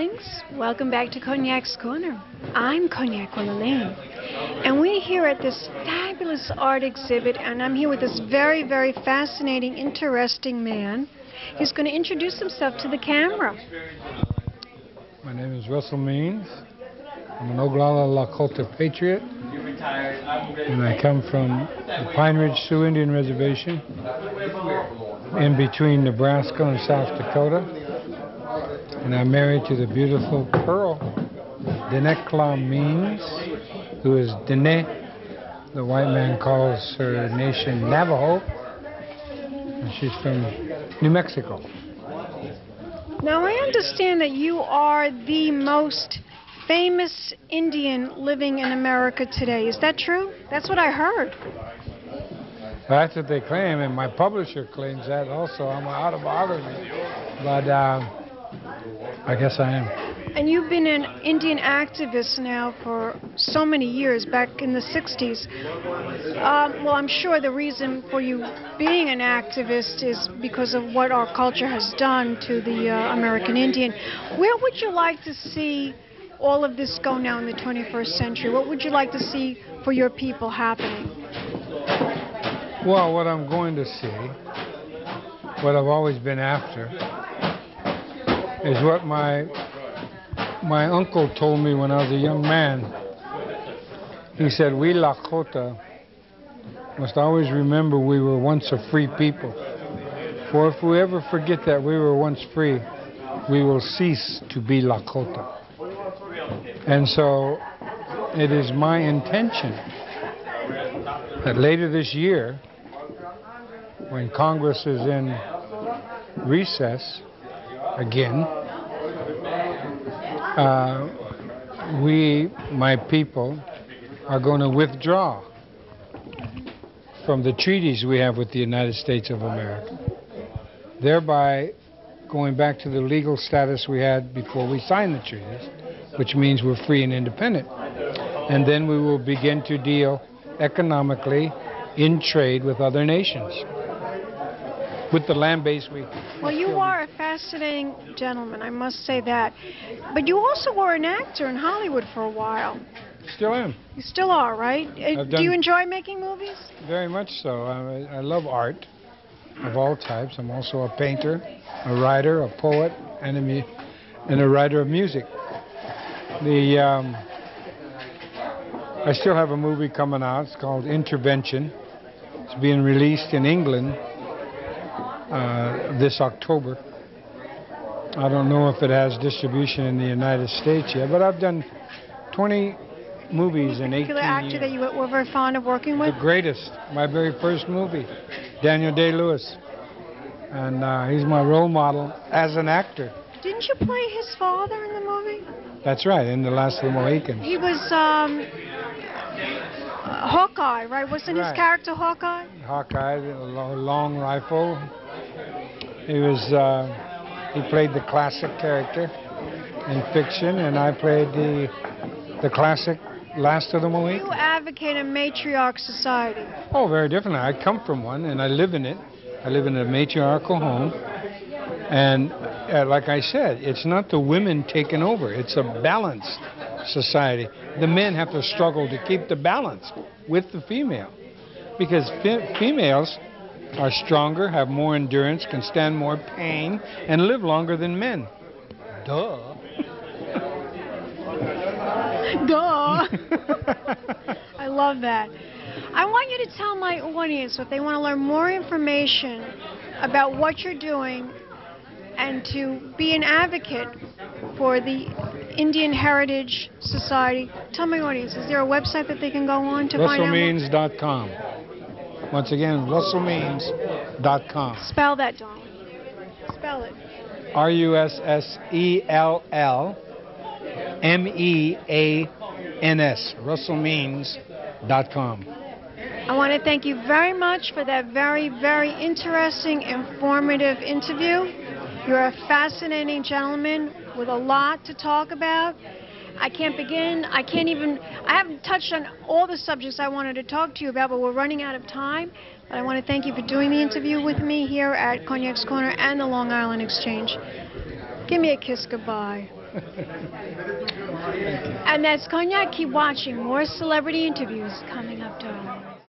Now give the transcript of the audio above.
darlings. Welcome back to Cognac's Corner. I'm Cognac Wellerlane. And we're here at this fabulous art exhibit, and I'm here with this very, very fascinating, interesting man. He's going to introduce himself to the camera. My name is Russell Means. I'm an Oglala Lakota patriot, and I come from the Pine Ridge Sioux Indian Reservation in between Nebraska and South Dakota. And I'm married to the beautiful Pearl Dinekla Means, who is Dene. The white man calls her nation Navajo, and she's from New Mexico. Now, I understand that you are the most famous Indian living in America today. Is that true? That's what I heard. That's what they claim, and my publisher claims that also. I'm an autobiography, but I guess I am. And you've been an Indian activist now for so many years, back in the 60s. Well, I'm sure the reason for you being an activist is because of what our culture has done to the American Indian. Where would you like to see all of this go now in the 21st century? What would you like to see for your people happening? Well, what I'm going to see, what I've always been after, is what my uncle told me when I was a young man. He said, we Lakota must always remember we were once a free people. For if we ever forget that we were once free, we will cease to be Lakota. And so it is my intention that later this year, when Congress is in recess again, we, my people, are going to withdraw from the treaties we have with the United States of America, thereby going back to the legal status we had before we signed the treaties, which means we're free and independent. And then we will begin to deal economically in trade with other nations, with the land base we... Well, you are a fascinating gentleman, I must say that. But you also were an actor in Hollywood for a while. Still am. You still are, right? Do you enjoy making movies? Very much so. I love art of all types. I'm also a painter, a writer, a poet, and a writer of music. I still have a movie coming out. It's called Intervention. It's being released in England this October. I don't know if it has distribution in the United States yet, but I've done 20 movies in 18 years. Any particular actor that you were very fond of working with? The greatest. My very first movie, Daniel Day-Lewis. And he's my role model as an actor. Didn't you play his father in the movie? That's right, in The Last of the Mohicans. He was Hawkeye, right? Wasn't his character Hawkeye? Hawkeye, the long rifle. He played the classic character in fiction, and I played the classic Last of the Mohicans. You advocate a matriarch society. Oh, very different. I come from one, and I live in it. I live in a matriarchal home. And like I said, it's not the women taking over. It's a balanced society. The men have to struggle to keep the balance with the female. Because females are stronger, have more endurance, can stand more pain, and live longer than men. Duh. Duh. I love that. I want you to tell my audience if they want to learn more information about what you're doing and to be an advocate for the Indian Heritage Society. Tell my audience, is there a website that they can go on to find out? RussellMeans.com. Once again, RussellMeans.com. Spell that, darling. Spell it. RussellMeans. RussellMeans.com. I want to thank you very much for that very, very interesting, informative interview. You're a fascinating gentleman with a lot to talk about. I can't begin. I haven't touched on all the subjects I wanted to talk to you about, but we're running out of time. But I want to thank you for doing the interview with me here at Cognac's Corner and the Long Island Exchange. Give me a kiss goodbye. And that's Cognac. Keep watching. More celebrity interviews coming up, darling.